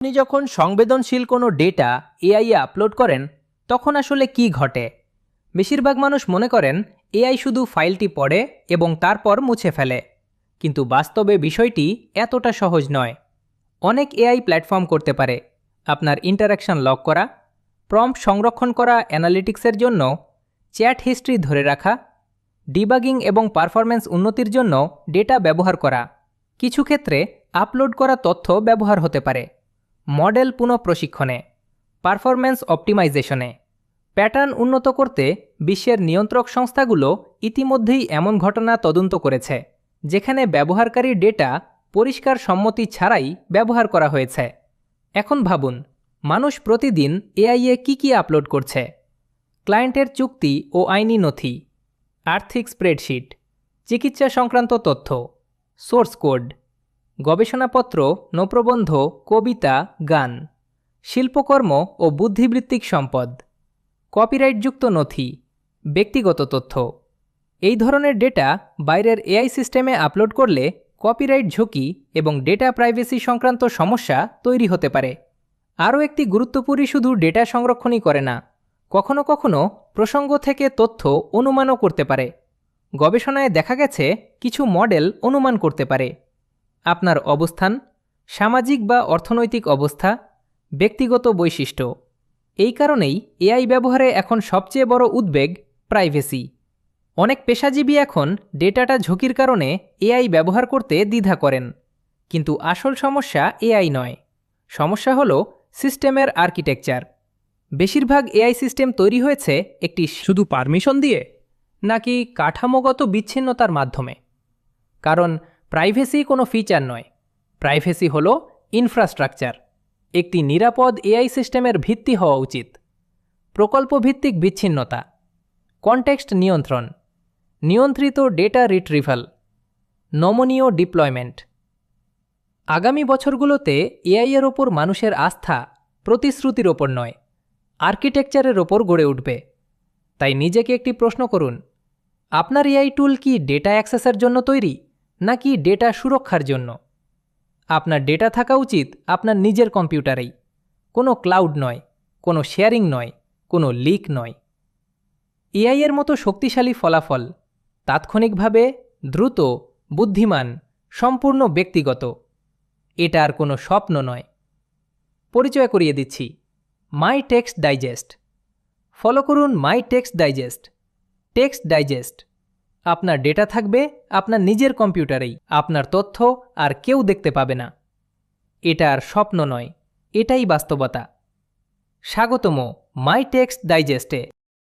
আপনি যখন সংবেদনশীল কোনো ডেটা এআই এ আপলোড করেন তখন আসলে কি ঘটে? বেশিরভাগ মানুষ মনে করেন এআই শুধু ফাইলটি পড়ে এবং তারপর মুছে ফেলে, কিন্তু বাস্তবে বিষয়টি এতটা সহজ নয়। অনেক এআই প্ল্যাটফর্ম করতে পারে আপনার ইন্টারাকশন লগ করা, প্রম্পট সংরক্ষণ করা অ্যানালিটিক্সের জন্য, চ্যাট হিস্ট্রি ধরে রাখা, ডিবাগিং এবং পারফরম্যান্স উন্নতির জন্য ডেটা ব্যবহার করা। কিছু ক্ষেত্রে আপলোড করা তথ্য ব্যবহার হতে পারে মডেল পুনঃপ্রশিক্ষণে, পারফরম্যান্স অপটিমাইজেশনে। প্যাটার্ন উন্নত করতে বিশ্বের নিয়ন্ত্রক সংস্থাগুলো ইতিমধ্যেই এমন ঘটনা তদন্ত করেছে যেখানে ব্যবহারকারীর ডেটা পরিষ্কার সম্মতি ছাড়াই ব্যবহার করা হয়েছে। এখন ভাবুন, মানুষ প্রতিদিন এআই-এ কী আপলোড করছে? ক্লায়েন্টের চুক্তি ও আইনি নথি, আর্থিক স্প্রেডশিট, চিকিৎসা সংক্রান্ত তথ্য, সোর্স কোড, গবেষণাপত্র, নৌপ্রবন্ধ, কবিতা, গান, শিল্পকর্ম ও বুদ্ধিবৃত্তিক সম্পদ, কপিরাইটযুক্ত নথি, ব্যক্তিগত তথ্য। এই ধরনের ডেটা বাইরের এআই সিস্টেমে আপলোড করলে কপিরাইট ঝুঁকি এবং ডেটা প্রাইভেসি সংক্রান্ত সমস্যা তৈরি হতে পারে। আরও একটি গুরুত্বপূর্ণ শুধু ডেটা সংরক্ষণই করে না, কখনো কখনো প্রসঙ্গ থেকে তথ্য অনুমানও করতে পারে। গবেষণায় দেখা গেছে কিছু মডেল অনুমান করতে পারে আপনার অবস্থান, সামাজিক বা অর্থনৈতিক অবস্থা, ব্যক্তিগত বৈশিষ্ট্য। এই কারণেই এআই ব্যবহারে এখন সবচেয়ে বড় উদ্বেগ প্রাইভেসি। অনেক পেশাজীবী এখন ডেটাটা ঝুঁকির কারণে এআই ব্যবহার করতে দ্বিধা করেন, কিন্তু আসল সমস্যা এআই নয়, সমস্যা হলো সিস্টেমের আর্কিটেকচার। বেশিরভাগ এআই সিস্টেম তৈরি হয়েছে একটি শুধু পারমিশন দিয়ে নাকি কাঠামোগত বিচ্ছিন্নতার মাধ্যমে। কারণ প্রাইভেসি কোনো ফিচার নয়, প্রাইভেসি হলো ইনফ্রাস্ট্রাকচার। একটি নিরাপদ এআই সিস্টেমের ভিত্তি হওয়া উচিত প্রকল্পভিত্তিক বিচ্ছিন্নতা, কনটেক্সট নিয়ন্ত্রণ, নিয়ন্ত্রিত ডেটা রিট্রিভাল, নমনীয় ডিপ্লয়মেন্ট। আগামী বছরগুলোতে এআই-এর ওপর মানুষের আস্থা প্রতিশ্রুতির ওপর নয়, আর্কিটেকচারের ওপর গড়ে উঠবে। তাই নিজেকে একটি প্রশ্ন করুন, আপনার এআই টুল কি ডেটা অ্যাক্সেসের জন্য তৈরি নাকি ডেটা সুরক্ষার জন্য? আপনার ডেটা থাকা উচিত আপনার নিজের কম্পিউটারেই, কোনো ক্লাউড নয়, কোনো শেয়ারিং নয়, কোনো লিক নয়। এআই-এর মতো শক্তিশালী ফলাফল তাৎক্ষণিকভাবে, দ্রুত, বুদ্ধিমান, সম্পূর্ণ ব্যক্তিগত। এটা আর কোনো স্বপ্ন নয়। পরিচয় করিয়ে দিচ্ছি, মাই টেক্সট ডাইজেস্ট। ফলো করুন মাই টেক্সট ডাইজেস্ট। টেক্সট ডাইজেস্ট, আপনার ডেটা থাকবে আপনার নিজের কম্পিউটারেই, আপনার তথ্য আর কেউ দেখতে পাবে না। এটা আর স্বপ্ন নয়, এটাই বাস্তবতা। স্বাগতম মাই টেক্সট ডাইজেস্টে।